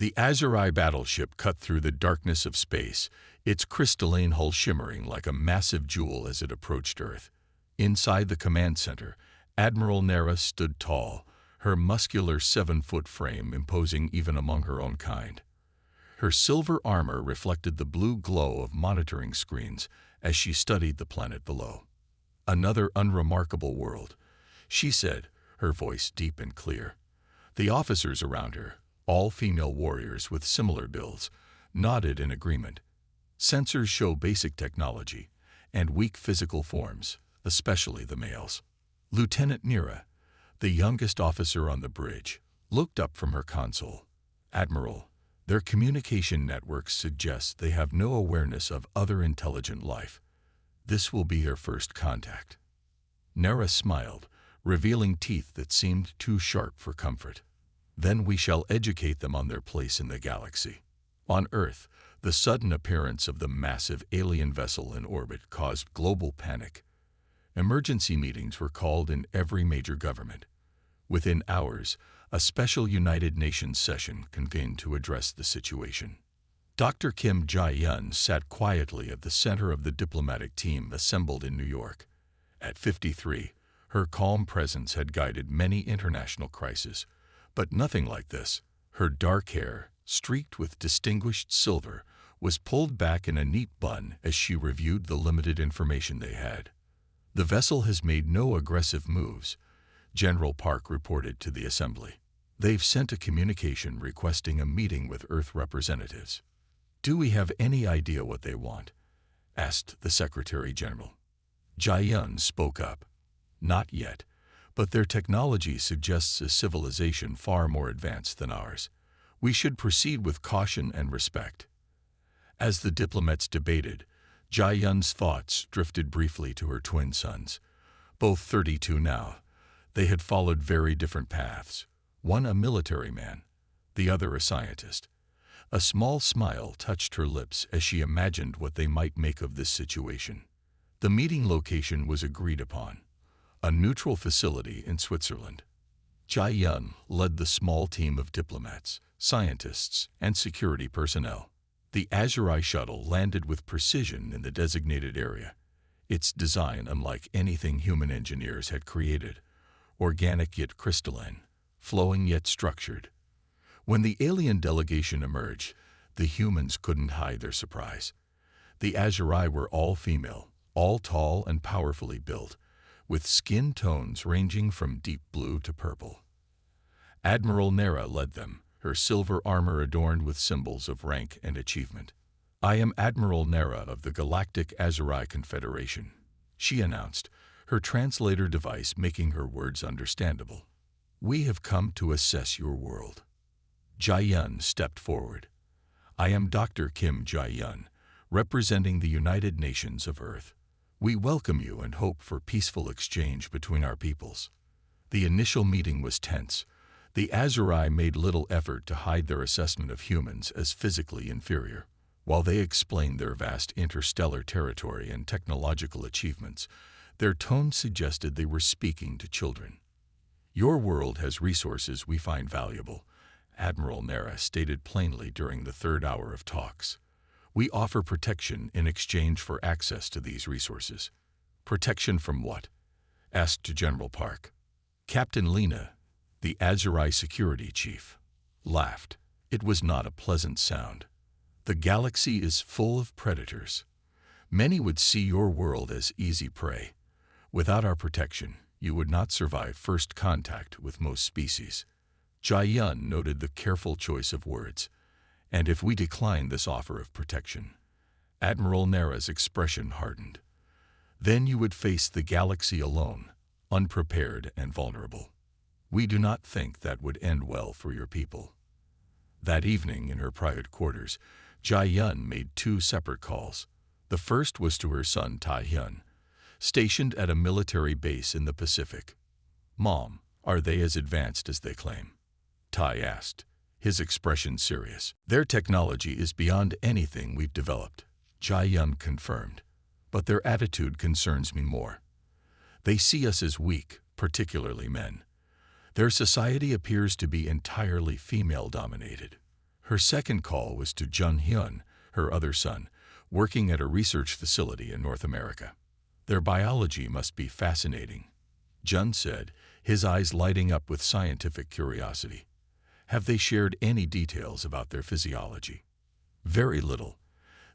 The Azuri battleship cut through the darkness of space, its crystalline hull shimmering like a massive jewel as it approached Earth. Inside the command center, Admiral Nera stood tall, her muscular 7-foot frame imposing even among her own kind. Her silver armor reflected the blue glow of monitoring screens as she studied the planet below. "Another unremarkable world," she said, her voice deep and clear. The officers around her, all female warriors with similar builds, nodded in agreement. Sensors show basic technology and weak physical forms, especially the males. Lieutenant Nera, the youngest officer on the bridge, looked up from her console. "Admiral, their communication networks suggest they have no awareness of other intelligent life. This will be their first contact." Nera smiled, revealing teeth that seemed too sharp for comfort. "Then we shall educate them on their place in the galaxy." On Earth, the sudden appearance of the massive alien vessel in orbit caused global panic. Emergency meetings were called in every major government. Within hours, a special United Nations session convened to address the situation. Dr. Kim Jae-yun sat quietly at the center of the diplomatic team assembled in New York. At 53, her calm presence had guided many international crises, but nothing like this. Her dark hair, streaked with distinguished silver, was pulled back in a neat bun as she reviewed the limited information they had. "The vessel has made no aggressive moves," General Park reported to the assembly. "They've sent a communication requesting a meeting with Earth representatives." "Do we have any idea what they want?" asked the Secretary General. Jae-yun spoke up. "Not yet, but their technology suggests a civilization far more advanced than ours. We should proceed with caution and respect." As the diplomats debated, Jae-yun's thoughts drifted briefly to her twin sons. Both 32 now, they had followed very different paths. One a military man, the other a scientist. A small smile touched her lips as she imagined what they might make of this situation. The meeting location was agreed upon, a neutral facility in Switzerland. Jae-yun led the small team of diplomats, scientists, and security personnel. The Azuri shuttle landed with precision in the designated area, its design unlike anything human engineers had created, organic yet crystalline, flowing yet structured. When the alien delegation emerged, the humans couldn't hide their surprise. The Azuri were all female, all tall and powerfully built, with skin tones ranging from deep blue to purple. Admiral Nera led them, her silver armor adorned with symbols of rank and achievement. "I am Admiral Nera of the Galactic Azuri Confederation," she announced, her translator device making her words understandable. "We have come to assess your world." Jae-yun stepped forward. "I am Dr. Kim Jae-yun, representing the United Nations of Earth. We welcome you and hope for peaceful exchange between our peoples." The initial meeting was tense. The Azuri made little effort to hide their assessment of humans as physically inferior. While they explained their vast interstellar territory and technological achievements, their tone suggested they were speaking to children. "Your world has resources we find valuable," Admiral Nera stated plainly during the third hour of talks. "We offer protection in exchange for access to these resources." "Protection from what?" asked General Park. Captain Lena, the Azuri security chief, laughed. It was not a pleasant sound. "The galaxy is full of predators. Many would see your world as easy prey. Without our protection, you would not survive first contact with most species." Jae-yun noted the careful choice of words. "And if we decline this offer of protection?" Admiral Nera's expression hardened. "Then you would face the galaxy alone, unprepared and vulnerable. We do not think that would end well for your people." That evening in her private quarters, Jae-yun made 2 separate calls. The first was to her son Tae-hyun, stationed at a military base in the Pacific. "Mom, are they as advanced as they claim?" Tai asked, his expression serious. "Their technology is beyond anything we've developed," Jae-yun confirmed. "But their attitude concerns me more. They see us as weak, particularly men. Their society appears to be entirely female-dominated." Her second call was to Jun Hyun, her other son, working at a research facility in North America. Their biology must be fascinating, Jun said, his eyes lighting up with scientific curiosity. Have they shared any details about their physiology? Very little.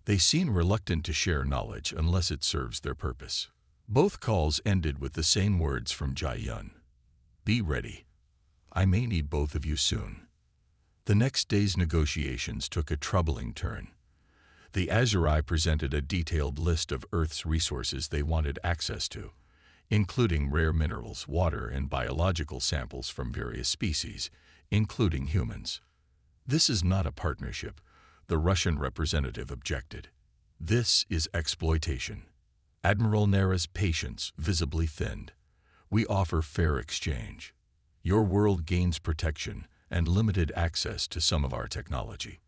They seem reluctant to share knowledge unless it serves their purpose. Both calls ended with the same words from Jae-yun. Be ready. I may need both of you soon. The next day's negotiations took a troubling turn. The Azuri presented a detailed list of Earth's resources they wanted access to, including rare minerals, water, and biological samples from various species, including humans. This is not a partnership, the Russian representative objected. This is exploitation. Admiral Nera's patience visibly thinned. We offer fair exchange. Your world gains protection and limited access to some of our technology.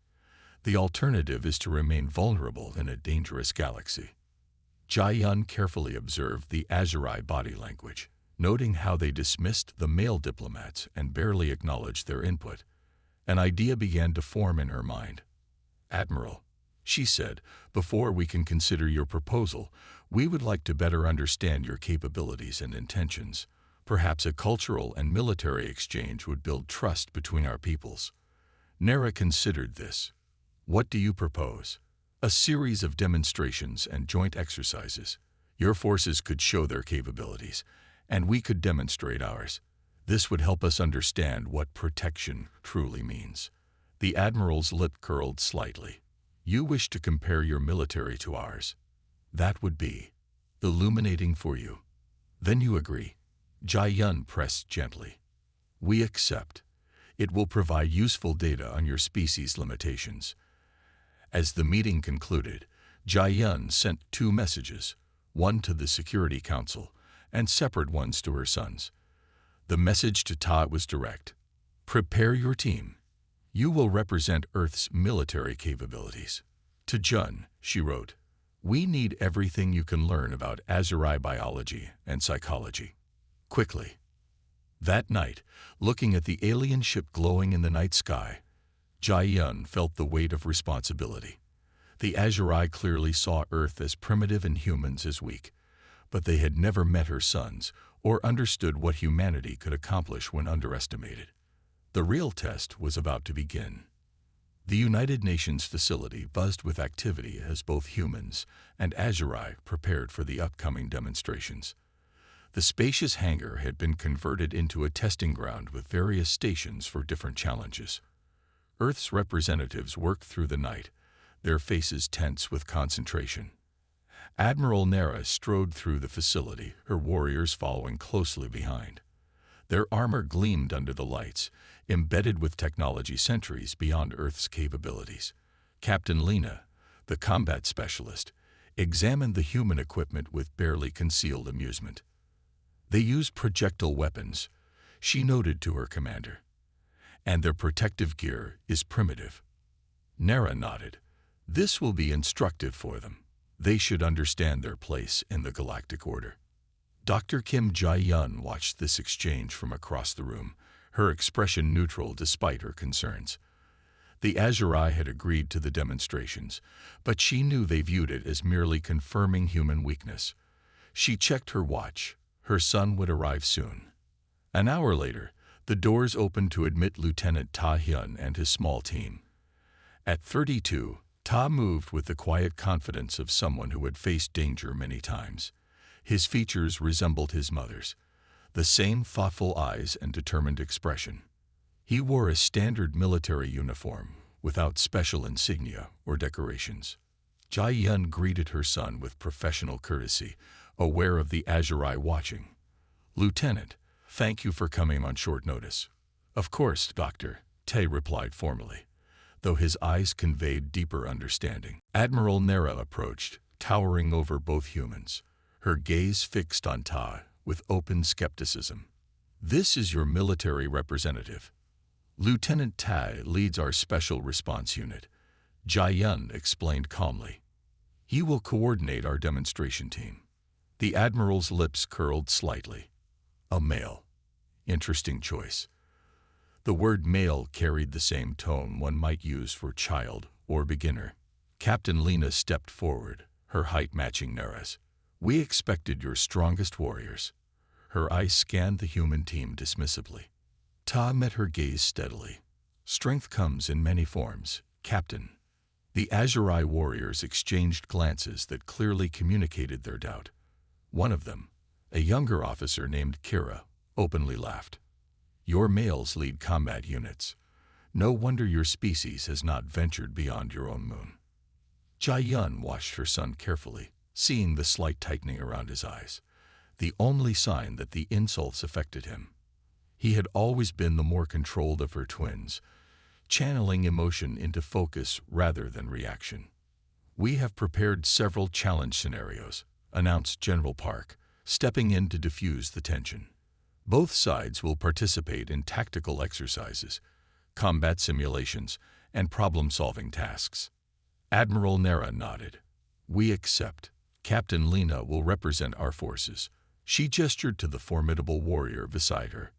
The alternative is to remain vulnerable in a dangerous galaxy. Jae-yun carefully observed the Azuri body language, noting how they dismissed the male diplomats and barely acknowledged their input. An idea began to form in her mind. Admiral, she said, before we can consider your proposal, we would like to better understand your capabilities and intentions. Perhaps a cultural and military exchange would build trust between our peoples. Nera considered this. What do you propose? A series of demonstrations and joint exercises. Your forces could show their capabilities, and we could demonstrate ours. This would help us understand what protection truly means. The Admiral's lip curled slightly. You wish to compare your military to ours. That would be illuminating for you. Then you agree. Jae-yun pressed gently. We accept. It will provide useful data on your species' limitations. As the meeting concluded, Jae-yun sent 2 messages, one to the Security Council and separate ones to her sons. The message to Ta was direct. Prepare your team. You will represent Earth's military capabilities. To Jun, she wrote, we need everything you can learn about Azuri biology and psychology. Quickly. That night, looking at the alien ship glowing in the night sky, Jae-yun felt the weight of responsibility. The Azuri clearly saw Earth as primitive and humans as weak, but they had never met her sons or understood what humanity could accomplish when underestimated. The real test was about to begin. The United Nations facility buzzed with activity as both humans and Azuri prepared for the upcoming demonstrations. The spacious hangar had been converted into a testing ground with various stations for different challenges. Earth's representatives worked through the night, their faces tense with concentration. Admiral Nera strode through the facility, her warriors following closely behind. Their armor gleamed under the lights, embedded with technology centuries beyond Earth's capabilities. Captain Lena, the combat specialist, examined the human equipment with barely concealed amusement. They use projectile weapons, she noted to her commander, and their protective gear is primitive. Nera nodded. This will be instructive for them. They should understand their place in the galactic order. Dr. Kim Jae-yun watched this exchange from across the room, her expression neutral despite her concerns. The Azuri had agreed to the demonstrations, but she knew they viewed it as merely confirming human weakness. She checked her watch. Her son would arrive soon. An hour later, the doors opened to admit Lieutenant Ta Hyun and his small team. At 32, Ta moved with the quiet confidence of someone who had faced danger many times. His features resembled his mother's, the same thoughtful eyes and determined expression. He wore a standard military uniform, without special insignia or decorations. Jae-yun greeted her son with professional courtesy, aware of the Azuri watching. Lieutenant, thank you for coming on short notice. Of course, Doctor, Tae replied formally, though his eyes conveyed deeper understanding. Admiral Nera approached, towering over both humans, her gaze fixed on Ta with open skepticism. This is your military representative. Lieutenant Tae leads our special response unit, Jae-yun explained calmly. He will coordinate our demonstration team. The Admiral's lips curled slightly. A male. Interesting choice. The word male carried the same tone one might use for child or beginner. Captain Lena stepped forward, her height matching Nara's. "We expected your strongest warriors." Her eyes scanned the human team dismissively. Ta met her gaze steadily. "Strength comes in many forms, Captain." The Azuri warriors exchanged glances that clearly communicated their doubt. One of them, a younger officer named Kira, openly laughed. "Your males lead combat units. No wonder your species has not ventured beyond your own moon." Jia Yun watched her son carefully, seeing the slight tightening around his eyes, the only sign that the insults affected him. He had always been the more controlled of her twins, channeling emotion into focus rather than reaction. "We have prepared several challenge scenarios," announced General Park, stepping in to diffuse the tension. "Both sides will participate in tactical exercises, combat simulations, and problem-solving tasks." Admiral Nara nodded. "We accept. Captain Lena will represent our forces." She gestured to the formidable warrior beside her.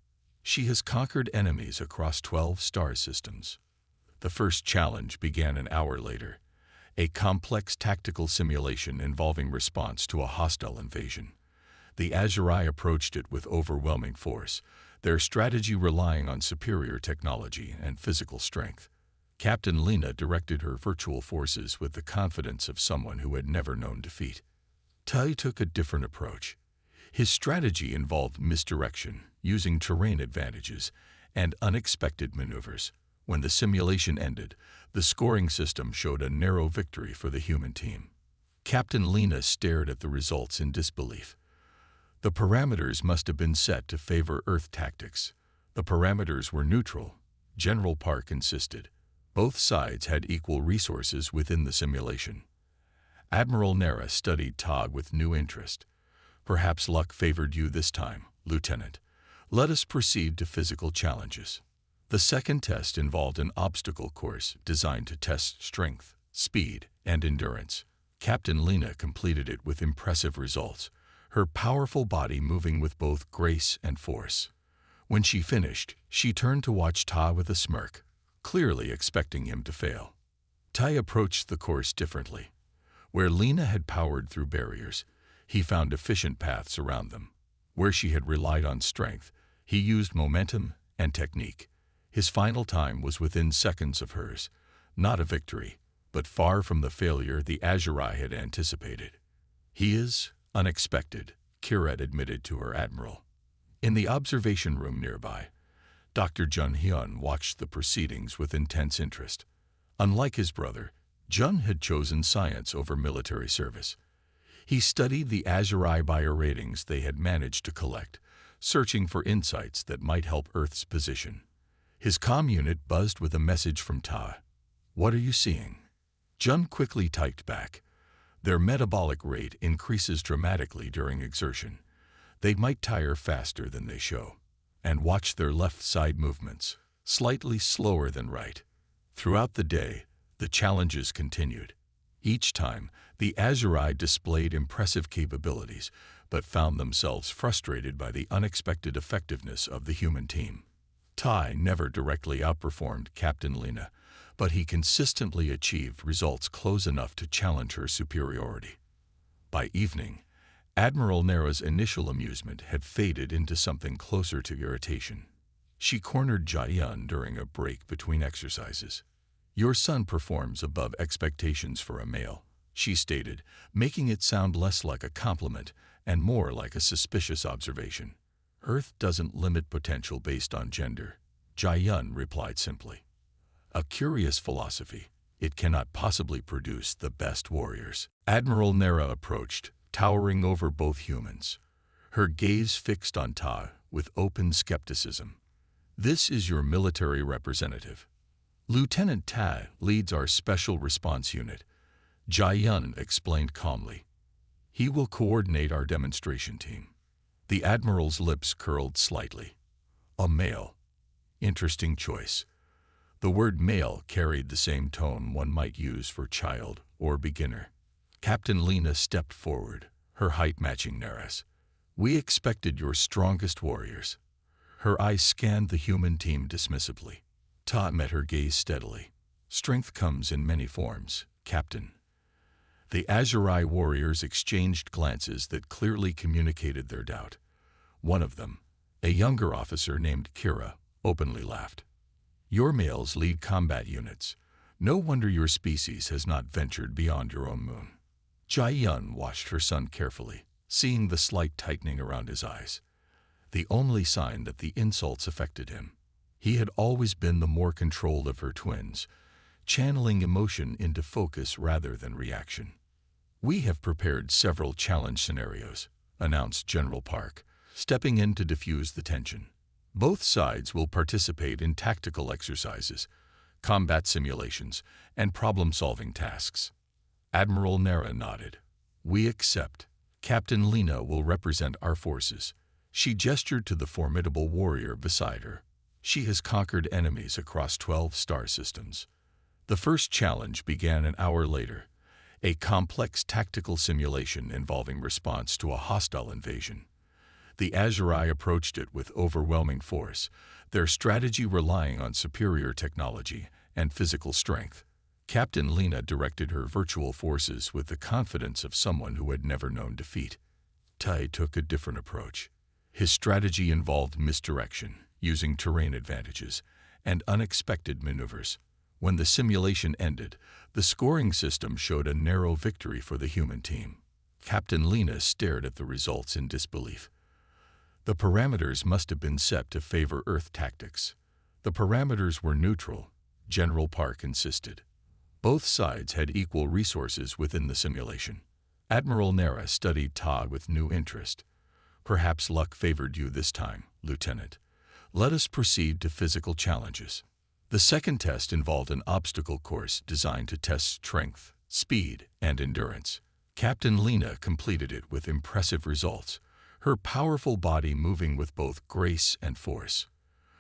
"She has conquered enemies across 12 star systems." The first challenge began an hour later, a complex tactical simulation involving response to a hostile invasion. The Azuri approached it with overwhelming force, their strategy relying on superior technology and physical strength. Captain Lena directed her virtual forces with the confidence of someone who had never known defeat. Tai took a different approach. His strategy involved misdirection, using terrain advantages, and unexpected maneuvers. When the simulation ended, the scoring system showed a narrow victory for the human team. Captain Lena stared at the results in disbelief. The parameters must have been set to favor Earth tactics. The parameters were neutral, General Park insisted. Both sides had equal resources within the simulation. Admiral Nara studied Tog with new interest. "Perhaps luck favored you this time, Lieutenant. Let us proceed to physical challenges." The second test involved an obstacle course designed to test strength, speed, and endurance. Captain Lena completed it with impressive results, her powerful body moving with both grace and force. When she finished, she turned to watch Ta with a smirk, clearly expecting him to fail. Tai approached the course differently. Where Lena had powered through barriers, he found efficient paths around them. Where she had relied on strength, he used momentum and technique. His final time was within seconds of hers, not a victory, but far from the failure the Azuri had anticipated. "He is unexpected," Kirat admitted to her admiral. In the observation room nearby, Dr. Jun Hyun watched the proceedings with intense interest. Unlike his brother, Jun had chosen science over military service. He studied the Azuri bio ratings they had managed to collect, searching for insights that might help Earth's position. His comm unit buzzed with a message from Ta. "What are you seeing?" Jun quickly typed back. "Their metabolic rate increases dramatically during exertion. They might tire faster than they show. And watch their left side movements, slightly slower than right." Throughout the day, the challenges continued. Each time, the Azuri displayed impressive capabilities, but found themselves frustrated by the unexpected effectiveness of the human team. Tai never directly outperformed Captain Lena, but he consistently achieved results close enough to challenge her superiority. By evening, Admiral Nara's initial amusement had faded into something closer to irritation. She cornered Jia Yun during a break between exercises. "Your son performs above expectations for a male," she stated, making it sound less like a compliment and more like a suspicious observation. "Earth doesn't limit potential based on gender," Jia Yun replied simply. "A curious philosophy. It cannot possibly produce the best warriors." Admiral Nara approached, towering over both humans, her gaze fixed on Ta with open skepticism. "This is your military representative. Lieutenant Ta leads our Special Response Unit," Jia Yun explained calmly. "He will coordinate our demonstration team." The Admiral's lips curled slightly. "A male. Interesting choice." The word male carried the same tone one might use for child or beginner. Captain Lena stepped forward, her height matching Nara's. "We expected your strongest warriors." Her eyes scanned the human team dismissively. Ta met her gaze steadily. Strength comes in many forms, Captain. The HFY warriors exchanged glances that clearly communicated their doubt. One of them, a younger officer named Kira, openly laughed. Your males lead combat units. No wonder your species has not ventured beyond your own moon. Jai-yun watched her son carefully, seeing the slight tightening around his eyes. The only sign that the insults affected him. He had always been the more controlled of her twins, channeling emotion into focus rather than reaction. We have prepared several challenge scenarios, announced General Park, stepping in to diffuse the tension. Both sides will participate in tactical exercises, combat simulations, and problem-solving tasks. Admiral Nara nodded. We accept. Captain Lena will represent our forces. She gestured to the formidable warrior beside her. She has conquered enemies across 12 star systems. The first challenge began an hour later, a complex tactical simulation involving response to a hostile invasion. The HFY approached it with overwhelming force, their strategy relying on superior technology and physical strength. Captain Lena directed her virtual forces with the confidence of someone who had never known defeat. Tai took a different approach. His strategy involved misdirection, using terrain advantages, and unexpected maneuvers. When the simulation ended, the scoring system showed a narrow victory for the human team. Captain Lena stared at the results in disbelief. The parameters must have been set to favor Earth tactics. The parameters were neutral, General Park insisted. Both sides had equal resources within the simulation. Admiral Nara studied Ta with new interest. Perhaps luck favored you this time, Lieutenant. Let us proceed to physical challenges. The second test involved an obstacle course designed to test strength, speed, and endurance. Captain Lena completed it with impressive results, her powerful body moving with both grace and force.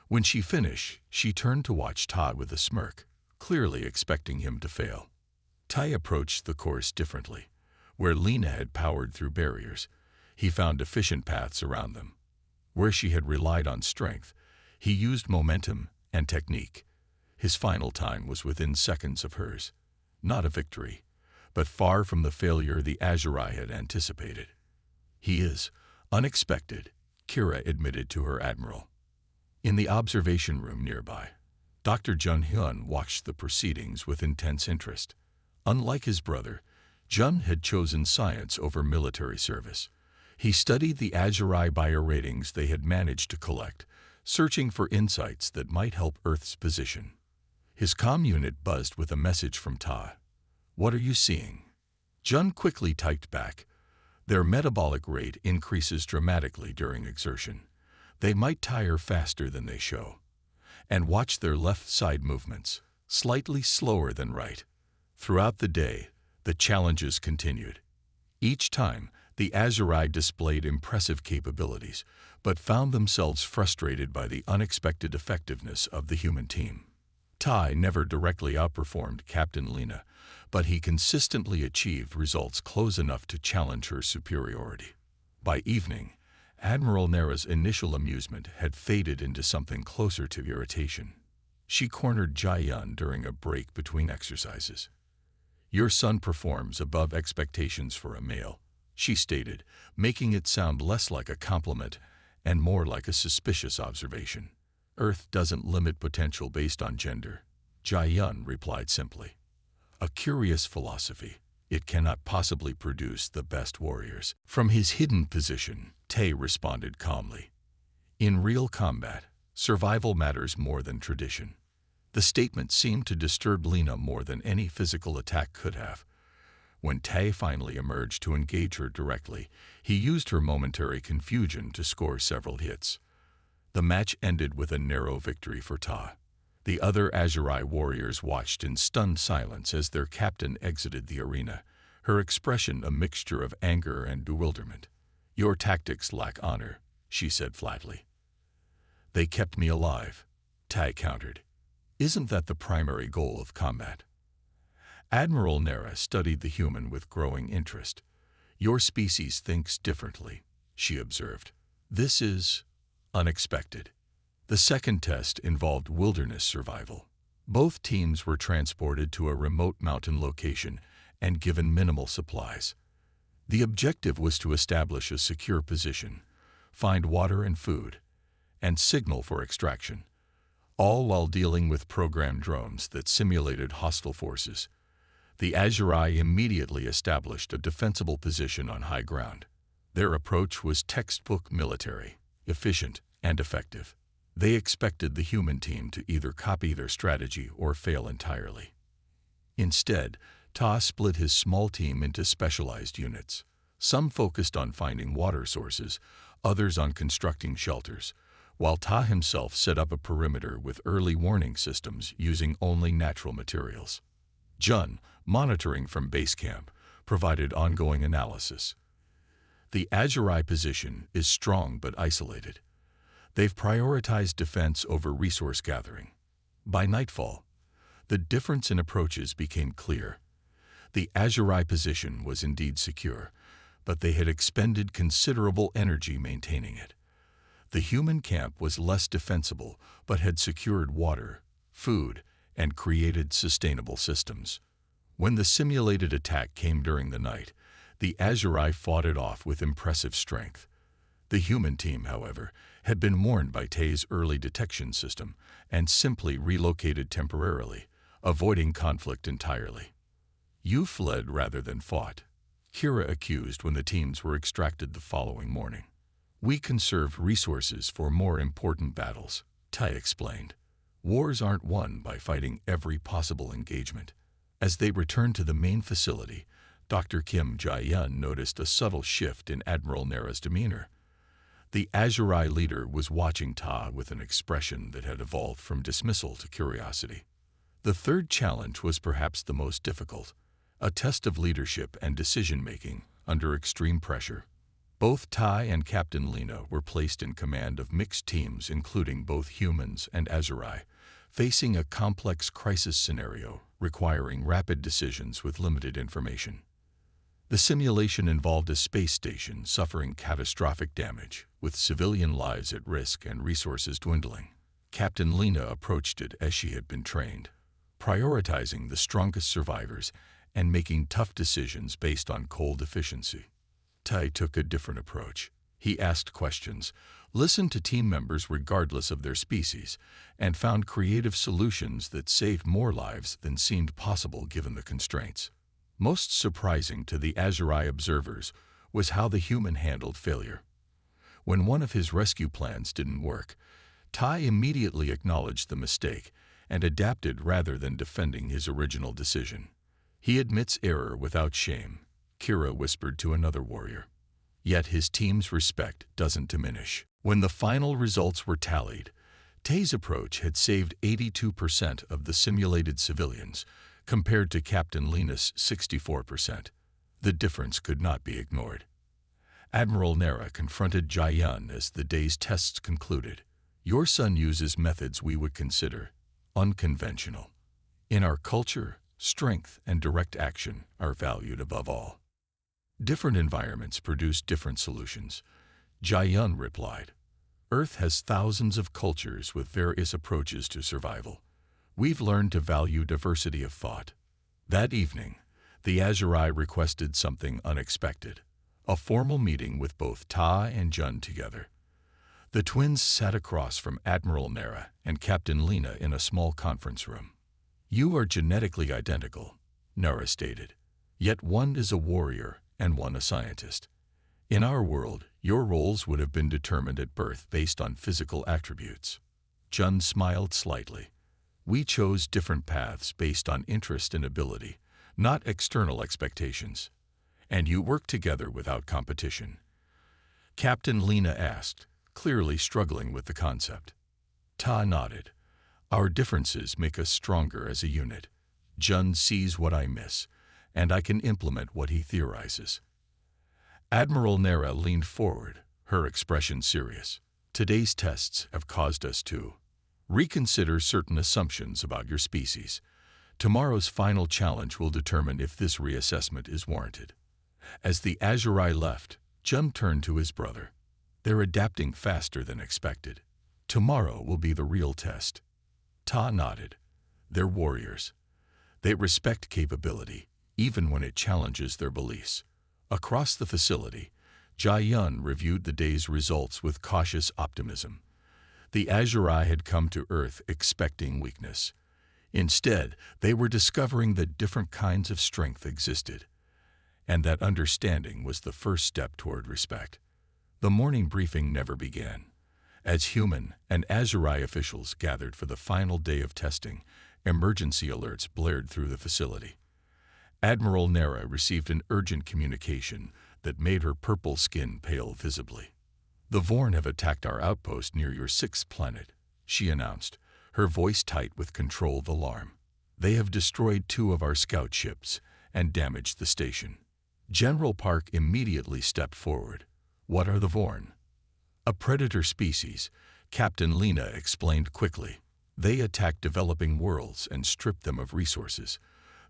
When she finished, she turned to watch Ta with a smirk, clearly expecting him to fail. Tai approached the course differently. Where Lena had powered through barriers, he found efficient paths around them. Where she had relied on strength, he used momentum and technique. His final time was within seconds of hers. Not a victory, but far from the failure the HFY had anticipated. He is unexpected, Kira admitted to her admiral. In the observation room nearby, Dr. Jun-hyun watched the proceedings with intense interest. Unlike his brother, Jun had chosen science over military service. He studied the HFY bio ratings they had managed to collect, searching for insights that might help Earth's position. His comm unit buzzed with a message from Ta. What are you seeing? Jun quickly typed back. Their metabolic rate increases dramatically during exertion. They might tire faster than they show. And watch their left side movements, slightly slower than right. Throughout the day, the challenges continued. Each time, the HFY displayed impressive capabilities, but found themselves frustrated by the unexpected effectiveness of the human team. Tai never directly outperformed Captain Lena, but he consistently achieved results close enough to challenge her superiority. By evening, Admiral Nara's initial amusement had faded into something closer to irritation. She cornered Jai-yun during a break between exercises. Your son performs above expectations for a male, she stated, making it sound less like a compliment and more like a suspicious observation. Earth doesn't limit potential based on gender, Jai-yun replied simply. A curious philosophy. It cannot possibly produce the best warriors. From his hidden position, Tae responded calmly. In real combat, survival matters more than tradition. The statement seemed to disturb Lena more than any physical attack could have. When Tae finally emerged to engage her directly, he used her momentary confusion to score several hits. The match ended with a narrow victory for Ta. The other HFY warriors watched in stunned silence as their captain exited the arena, her expression a mixture of anger and bewilderment. Your tactics lack honor, she said flatly. They kept me alive, Tai countered. Isn't that the primary goal of combat? Admiral Nara studied the human with growing interest. Your species thinks differently, she observed. This is unexpected. The second test involved wilderness survival. Both teams were transported to a remote mountain location and given minimal supplies. The objective was to establish a secure position, find water and food, and signal for extraction, all while dealing with programmed drones that simulated hostile forces. The HFY immediately established a defensible position on high ground. Their approach was textbook military, efficient, and effective. They expected the human team to either copy their strategy or fail entirely. Instead, Ta split his small team into specialized units. Some focused on finding water sources, others on constructing shelters, while Ta himself set up a perimeter with early warning systems using only natural materials. Jun, monitoring from base camp, provided ongoing analysis. The HFY position is strong but isolated. They've prioritized defense over resource gathering. By nightfall, the difference in approaches became clear. The HFY position was indeed secure, but they had expended considerable energy maintaining it. The human camp was less defensible, but had secured water, food, and created sustainable systems. When the simulated attack came during the night, the HFY fought it off with impressive strength. The human team, however, had been warned by Tay's early detection system and simply relocated temporarily, avoiding conflict entirely. You fled rather than fought, Kira accused when the teams were extracted the following morning. We conserved resources for more important battles, Tai explained. Wars aren't won by fighting every possible engagement. As they returned to the main facility, Dr. Kim Jae-yun noticed a subtle shift in Admiral Nera's demeanor. The HFY leader was watching Ta with an expression that had evolved from dismissal to curiosity. The third challenge was perhaps the most difficult, a test of leadership and decision-making under extreme pressure. Both Tai and Captain Lena were placed in command of mixed teams including both humans and HFY, facing a complex crisis scenario requiring rapid decisions with limited information. The simulation involved a space station suffering catastrophic damage, with civilian lives at risk and resources dwindling. Captain Lena approached it as she had been trained, prioritizing the strongest survivors and making tough decisions based on cold efficiency. Tai took a different approach. He asked questions, listened to team members regardless of their species, and found creative solutions that saved more lives than seemed possible given the constraints. Most surprising to the HFY observers was how the human handled failure. When one of his rescue plans didn't work, Tai immediately acknowledged the mistake and adapted rather than defending his original decision. He admits error without shame, Kira whispered to another warrior. Yet his team's respect doesn't diminish. When the final results were tallied, Tay's approach had saved 82% of the simulated civilians, compared to Captain Lena's 64%. The difference could not be ignored. Admiral Nera confronted Jae-yun as the day's tests concluded. Your son uses methods we would consider unconventional. In our culture, strength and direct action are valued above all. Different environments produce different solutions, Jae-yun replied. Earth has thousands of cultures with various approaches to survival. We've learned to value diversity of thought. That evening, the HFY requested something unexpected, a formal meeting with both Ta and Jun together. The twins sat across from Admiral Nera and Captain Lena in a small conference room. You are genetically identical, Nera stated, yet one is a warrior and one a scientist. In our world, your roles would have been determined at birth based on physical attributes. Jun smiled slightly. We chose different paths based on interest and ability, not external expectations. And you work together without competition. Captain Lena asked, clearly struggling with the concept. Ta nodded. Our differences make us stronger as a unit. Jun sees what I miss, and I can implement what he theorizes. Admiral Nera leaned forward, her expression serious. Today's tests have caused us to reconsider certain assumptions about your species. Tomorrow's final challenge will determine if this reassessment is warranted. As the HFY left, Jun turned to his brother. They're adapting faster than expected. Tomorrow will be the real test. Ta nodded. They're warriors. They respect capability, even when it challenges their beliefs. Across the facility, Jia-Yun reviewed the day's results with cautious optimism. The Azurai had come to Earth expecting weakness. Instead, they were discovering that different kinds of strength existed, and that understanding was the first step toward respect. The morning briefing never began. As human and Azurai officials gathered for the final day of testing, emergency alerts blared through the facility. Admiral Nera received an urgent communication that made her purple skin pale visibly. "The Vorn have attacked our outpost near your 6th planet," she announced, her voice tight with controlled alarm. "They have destroyed 2 of our scout ships and damaged the station." General Park immediately stepped forward. "What are the Vorn?" "A predator species," Captain Lena explained quickly. "They attack developing worlds and strip them of resources.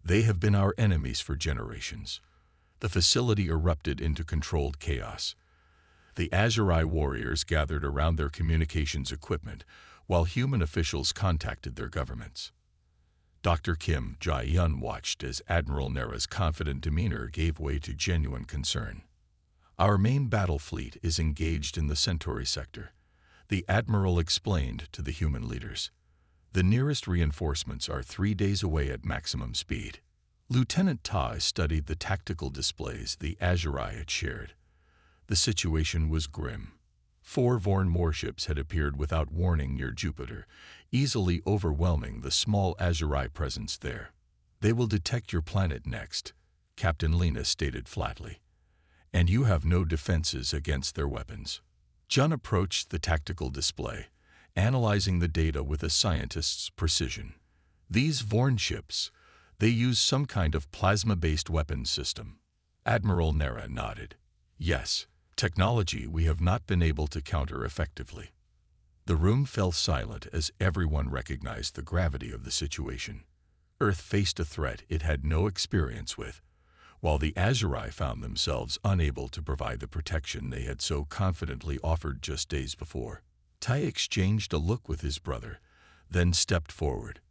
They have been our enemies for generations." The facility erupted into controlled chaos. The Azurai warriors gathered around their communications equipment, while human officials contacted their governments. Dr. Kim Jia-Yun watched as Admiral Nera's confident demeanor gave way to genuine concern. "Our main battle fleet is engaged in the Centauri sector," the Admiral explained to the human leaders. "The nearest reinforcements are 3 days away at maximum speed." Lieutenant Tai studied the tactical displays the Azurai had shared. The situation was grim. 4 Vorn warships had appeared without warning near Jupiter, easily overwhelming the small Azurai presence there. "They will detect your planet next," Captain Lena stated flatly. "And you have no defenses against their weapons." Jun approached the tactical display, analyzing the data with a scientist's precision. "These Vorn ships, they use some kind of plasma-based weapons system." Admiral Nera nodded. "Yes, technology we have not been able to counter effectively." The room fell silent as everyone recognized the gravity of the situation. Earth faced a threat it had no experience with, while the Azurai found themselves unable to provide the protection they had so confidently offered just days before. Tai exchanged a look with his brother, then stepped forward.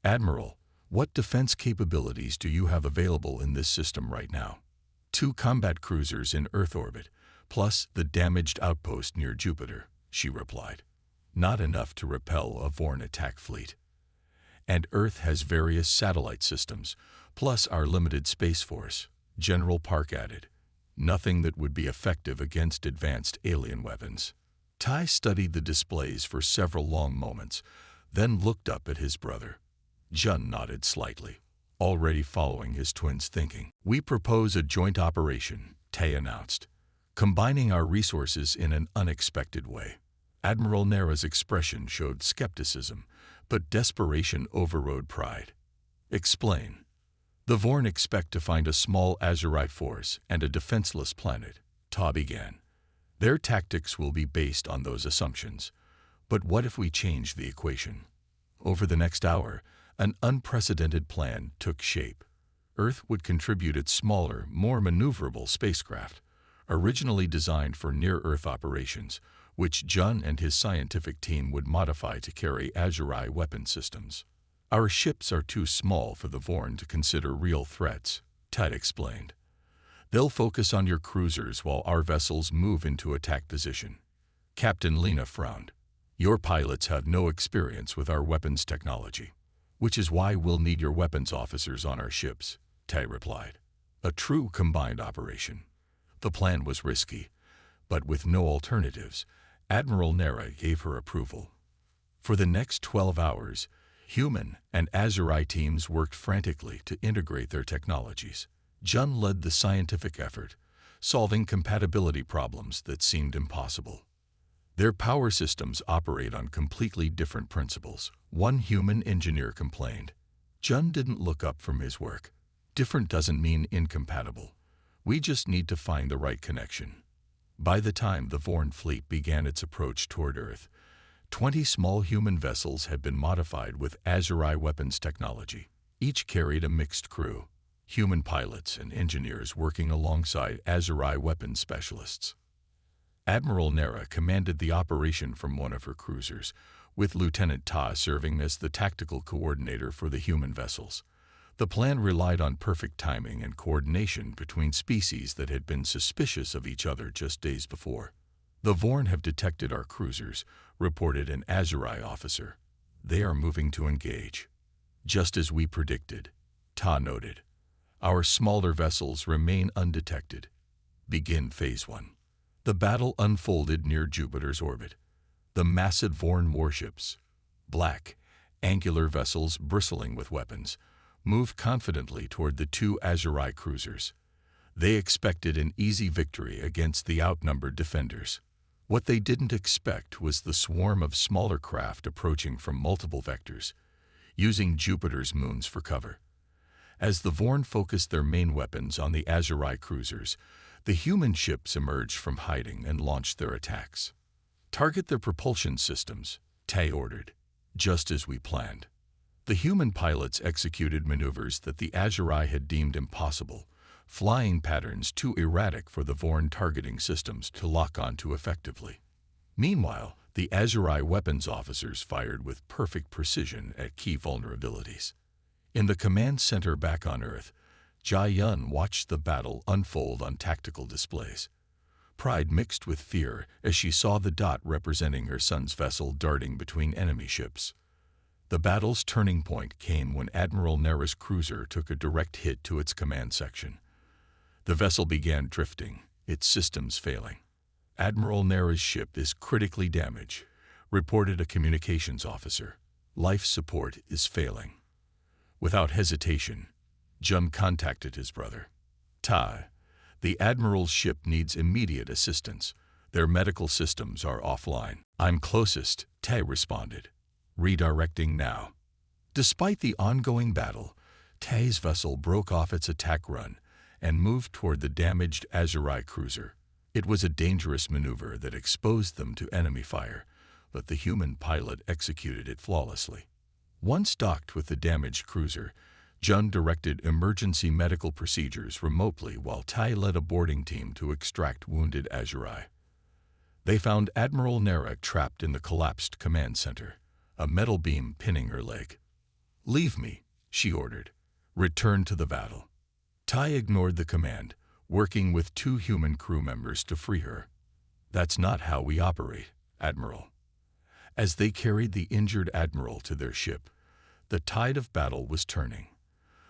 "Admiral, what defense capabilities do you have available in this system right now?" 2 combat cruisers in Earth orbit, plus the damaged outpost near Jupiter," she replied. "Not enough to repel a Vorn attack fleet. And Earth has various satellite systems, plus our limited space force," General Park added. "Nothing that would be effective against advanced alien weapons." Tai studied the displays for several long moments, then looked up at his brother. Jun nodded slightly, already following his twin's thinking. "We propose a joint operation," Tai announced, "combining our resources in an unexpected way." Admiral Nera's expression showed skepticism, but desperation overrode pride. "Explain." "The Vorn expect to find a small Azurai force and a defenseless planet," Ta began. "Their tactics will be based on those assumptions. But what if we change the equation?" Over the next hour, an unprecedented plan took shape. Earth would contribute its smaller, more maneuverable spacecraft, originally designed for near-Earth operations, which Jun and his scientific team would modify to carry Azurai weapon systems. "Our ships are too small for the Vorn to consider real threats," Ted explained. "They'll focus on your cruisers while our vessels move into attack position." Captain Lena frowned. "Your pilots have no experience with our weapons technology, which is why we'll need your weapons officers on our ships," Tai replied. A true combined operation. The plan was risky, but with no alternatives, Admiral Nera gave her approval. For the next 12 hours, human and Azurai teams worked frantically to integrate their technologies. Jun led the scientific effort, solving compatibility problems that seemed impossible. "Their power systems operate on completely different principles," one human engineer complained. Jun didn't look up from his work. "Different doesn't mean incompatible. We just need to find the right connection." By the time the Vorn fleet began its approach toward Earth, 20 small human vessels had been modified with Azurai weapons technology. Each carried a mixed crew, human pilots and engineers working alongside Azurai weapons specialists. Admiral Nera commanded the operation from one of her cruisers, with Lieutenant Ta serving as the tactical coordinator for the human vessels. The plan relied on perfect timing and coordination between species that had been suspicious of each other just days before. "The Vorn have detected our cruisers," reported an Azurai officer. "They are moving to engage." "Just as we predicted," Ta noted. "Our smaller vessels remain undetected. Begin Phase 1. The battle unfolded near Jupiter's orbit. The massive Vorn warships, black, angular vessels bristling with weapons, moved confidently toward the two Azurai cruisers. They expected an easy victory against the outnumbered defenders. What they didn't expect was the swarm of smaller craft approaching from multiple vectors, using Jupiter's moons for cover. As the Vorn focused their main weapons on the Azurai cruisers, the human ships emerged from hiding and launched their attacks. "Target their propulsion systems," Tay ordered, "just as we planned." The human pilots executed maneuvers that the Azurai had deemed impossible, flying patterns too erratic for the Vorn targeting systems to lock onto effectively. Meanwhile, the Azurai weapons officers fired with perfect precision at key vulnerabilities. In the command center back on Earth, Jia Yun watched the battle unfold on tactical displays. Pride mixed with fear as she saw the dot representing her son's vessel darting between enemy ships. The battle's turning point came when Admiral Nera's cruiser took a direct hit to its command section. The vessel began drifting, its systems failing. "Admiral Nera's ship is critically damaged," reported a communications officer. "Life support is failing." Without hesitation, Jun contacted his brother. "Ta, the Admiral's ship needs immediate assistance. Their medical systems are offline." "I'm closest," Tay responded. "Redirecting now." Despite the ongoing battle, Tay's vessel broke off its attack run and moved toward the damaged Azurai cruiser. It was a dangerous maneuver that exposed them to enemy fire, but the human pilot executed it flawlessly. Once docked with the damaged cruiser, Jun directed emergency medical procedures remotely while Tai led a boarding team to extract wounded Azurai. They found Admiral Nera trapped in the collapsed command center, a metal beam pinning her leg. "Leave me," she ordered. "Return to the battle." Tai ignored the command, working with 2 human crew members to free her. "That's not how we operate, Admiral." As they carried the injured Admiral to their ship, the tide of battle was turning.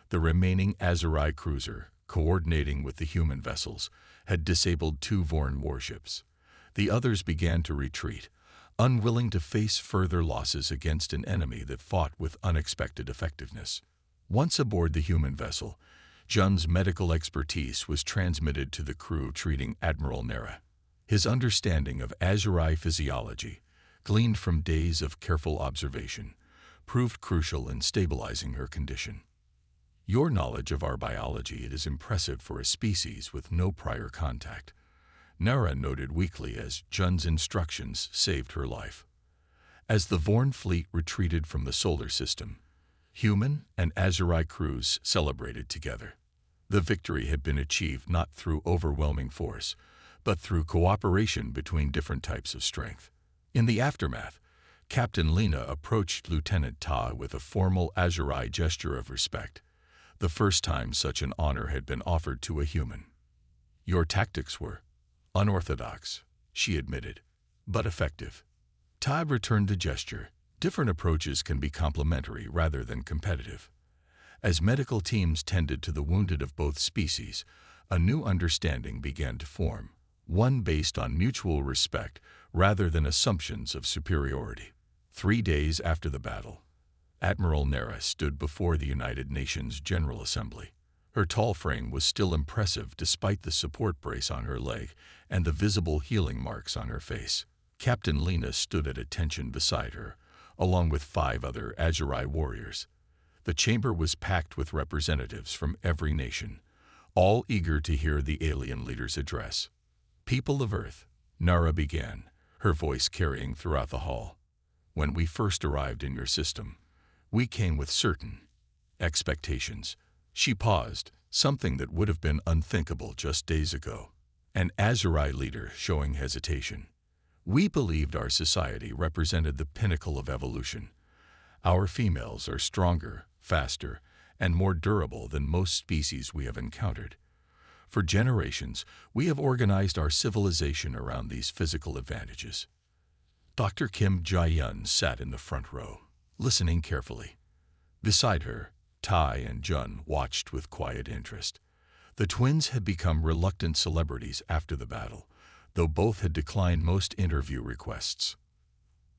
The remaining Azurai cruiser, coordinating with the human vessels, had disabled 2 Vorn warships. The others began to retreat, unwilling to face further losses against an enemy that fought with unexpected effectiveness. Once aboard the human vessel, Jun's medical expertise was transmitted to the crew treating Admiral Nera. His understanding of Azurai physiology, gleaned from days of careful observation, proved crucial in stabilizing her condition. "Your knowledge of our biology is impressive for a species with no prior contact," Nera noted weakly as Jun's instructions saved her life. As the Vorn fleet retreated from the solar system, human and Azurai crews celebrated together. The victory had been achieved not through overwhelming force, but through cooperation between different types of strength. In the aftermath, Captain Lena approached Lieutenant Ta with a formal Azurai gesture of respect, the first time such an honor had been offered to a human. "Your tactics were unorthodox," she admitted, "but effective." Ta returned the gesture. Different approaches can be complementary rather than competitive. As medical teams tended to the wounded of both species, a new understanding began to form, one based on mutual respect rather than assumptions of superiority. 3 days after the battle, Admiral Nera stood before the United Nations General Assembly. Her tall frame was still impressive despite the support brace on her leg and the visible healing marks on her face. Captain Lena stood at attention beside her, along with 5 other Azurai warriors. The chamber was packed with representatives from every nation, all eager to hear the alien leader's address. "People of Earth," Nara began, her voice carrying throughout the hall. "When we first arrived in your system, we came with certain expectations." She paused, something that would have been unthinkable just days ago. An Azurai leader showing hesitation. We believed our society represented the pinnacle of evolution. Our females are stronger, faster, and more durable than most species we have encountered. For generations, we have organized our civilization around these physical advantages. Dr. Kim Jae-yun sat in the front row, listening carefully. Beside her, Tai and Jun watched with quiet interest. The twins had become reluctant celebrities after the battle, though both had declined most interview requests.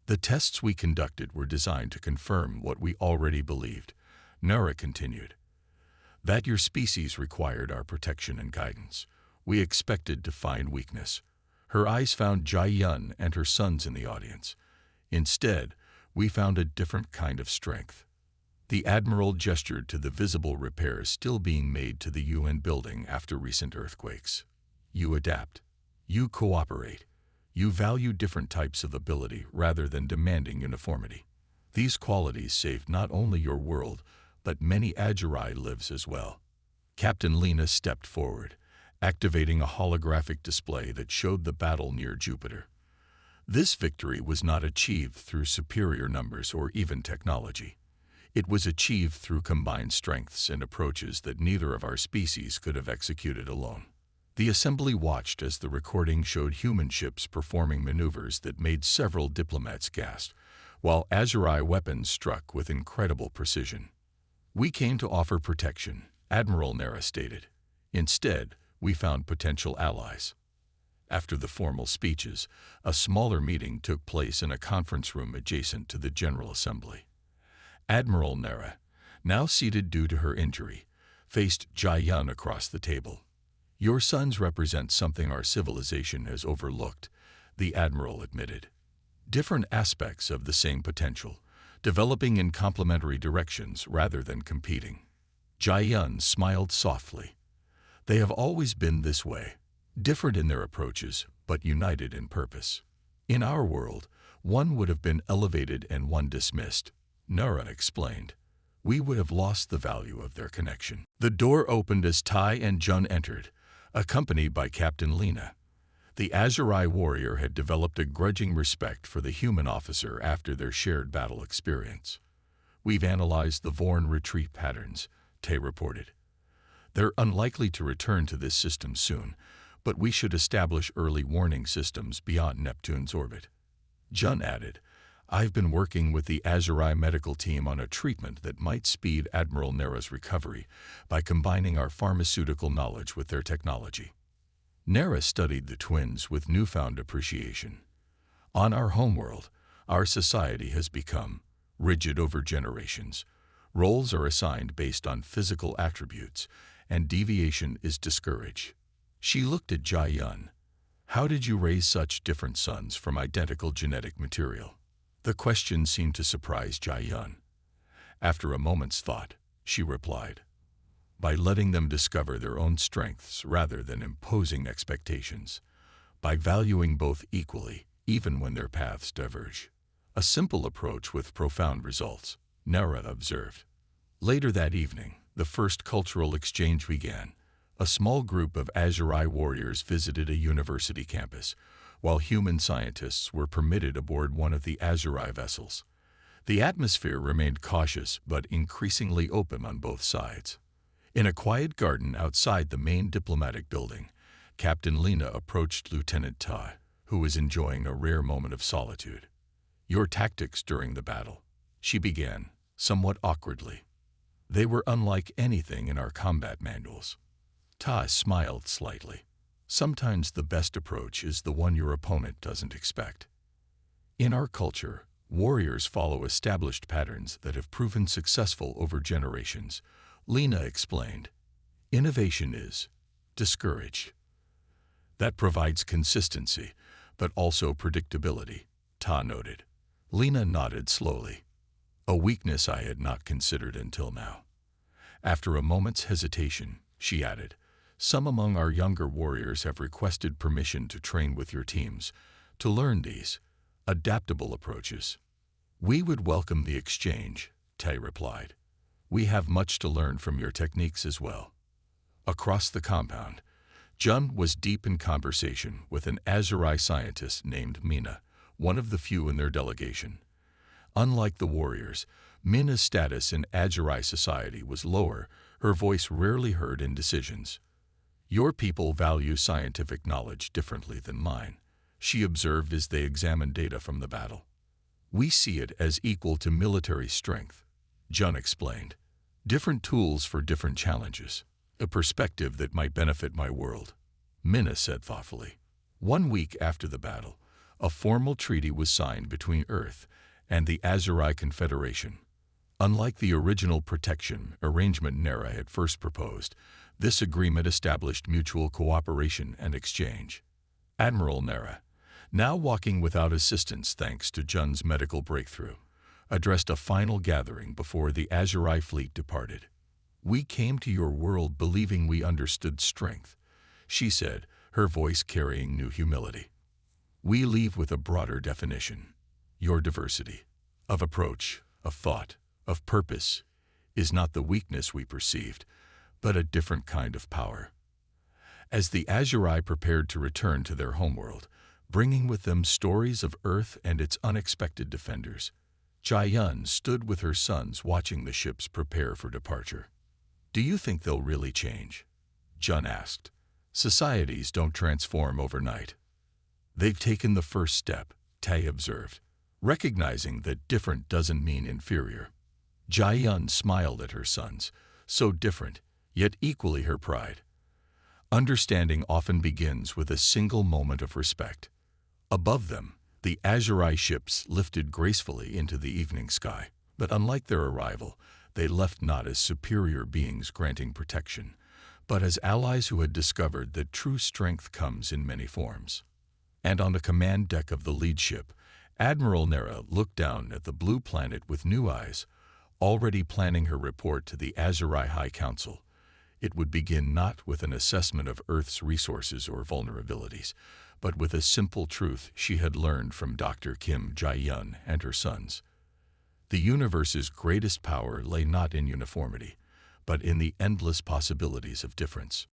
The tests we conducted were designed to confirm what we already believed, Nara continued. That your species required our protection and guidance. We expected to find weakness. Her eyes found Jae-yun and her sons in the audience. Instead, we found a different kind of strength. The Admiral gestured to the visible repairs still being made to the UN building after recent earthquakes. You adapt. You cooperate. You value different types of ability rather than demanding uniformity. These qualities saved not only your world, but many Azurai lives as well. Captain Lena stepped forward, activating a holographic display that showed the battle near Jupiter. This victory was not achieved through superior numbers or even technology. It was achieved through combined strengths and approaches that neither of our species could have executed alone. The assembly watched as the recording showed human ships performing maneuvers that made several diplomats gasp, while Azurai weapons struck with incredible precision. We came to offer protection, Admiral Nara stated. Instead, we found potential allies. After the formal speeches, a smaller meeting took place in a conference room adjacent to the General Assembly. Admiral Nara, now seated due to her injury, faced Jae-yun across the table. Your sons represent something our civilization has overlooked, the Admiral admitted. Different aspects of the same potential, developing in complementary directions rather than competing. Jae-yun smiled softly. They have always been this way, different in their approaches, but united in purpose. In our world, one would have been elevated and one dismissed, Nara explained. We would have lost the value of their connection. The door opened as Tai and Jun entered, accompanied by Captain Lena. The Azurai warrior had developed a grudging respect for the human officer after their shared battle experience. We've analyzed the Vorn retreat patterns, Tay reported. They're unlikely to return to this system soon, but we should establish early warning systems beyond Neptune's orbit. Jun added, I've been working with the Azurai medical team on a treatment that might speed Admiral Nara's recovery by combining our pharmaceutical knowledge with their technology. Nara studied the twins with newfound appreciation. On our homeworld, our society has become rigid over generations. Roles are assigned based on physical attributes, and deviation is discouraged. She looked at Jae-yun. How did you raise such different sons from identical genetic material? The question seemed to surprise Jae-yun. After a moment's thought, she replied, by letting them discover their own strengths rather than imposing expectations, by valuing both equally, even when their paths diverge. A simple approach with profound results, Nara observed. Later that evening, the first cultural exchange began. A small group of Azurai warriors visited a university campus, while human scientists were permitted aboard one of the Azurai vessels. The atmosphere remained cautious but increasingly open on both sides. In a quiet garden outside the main diplomatic building, Captain Lena approached Lieutenant Ta, who was enjoying a rare moment of solitude. Your tactics during the battle, she began, somewhat awkwardly. They were unlike anything in our combat manuals. Ta smiled slightly. Sometimes the best approach is the one your opponent doesn't expect. In our culture, warriors follow established patterns that have proven successful over generations, Lena explained. Innovation is discouraged. That provides consistency, but also predictability, Ta noted. Lena nodded slowly. A weakness I had not considered until now. After a moment's hesitation, she added, some among our younger warriors have requested permission to train with your teams, to learn these adaptable approaches. We would welcome the exchange, Tay replied. We have much to learn from your techniques as well. Across the compound, Jun was deep in conversation with an HFY scientist named Mina, one of the few in their delegation. Unlike the warriors, Mina's status in HFY society was lower, her voice rarely heard in decisions. "Your people value scientific knowledge differently than mine," she observed as they examined data from the battle. "We see it as equal to military strength," Jun explained. "Different tools for different challenges. A perspective that might benefit my world," Mina said thoughtfully. 1 week after the battle, a formal treaty was signed between Earth and the HFY Confederation. Unlike the original protection arrangement Nera had first proposed, this agreement established mutual cooperation and exchange. Admiral Nera, now walking without assistance thanks to Jun's medical breakthrough, addressed a final gathering before the HFY fleet departed. "We came to your world believing we understood strength," she said, her voice carrying new humility. "We leave with a broader definition. Your diversity of approach, of thought, of purpose is not the weakness we perceived, but a different kind of power." As the HFY prepared to return to their homeworld, bringing with them stories of Earth and its unexpected defenders, Jae-yun stood with her sons watching the ships prepare for departure. "Do you think they'll really change?" Jun asked. "Societies don't transform overnight." "They've taken the first step," Tae observed, recognizing that different doesn't mean inferior. Jae-yun smiled at her sons, so different, yet equally her pride. Understanding often begins with a single moment of respect. Above them, the HFY ships lifted gracefully into the evening sky, but unlike their arrival, they left not as superior beings granting protection, but as allies who had discovered that true strength comes in many forms. And on the command deck of the lead ship, Admiral Nera looked down at the blue planet with new eyes, already planning her report to the HFY High Council. It would begin not with an assessment of Earth's resources or vulnerabilities, but with a simple truth she had learned from Dr. Kim Jae-yun and her sons. The universe's greatest power lay not in uniformity, but in the endless possibilities of difference.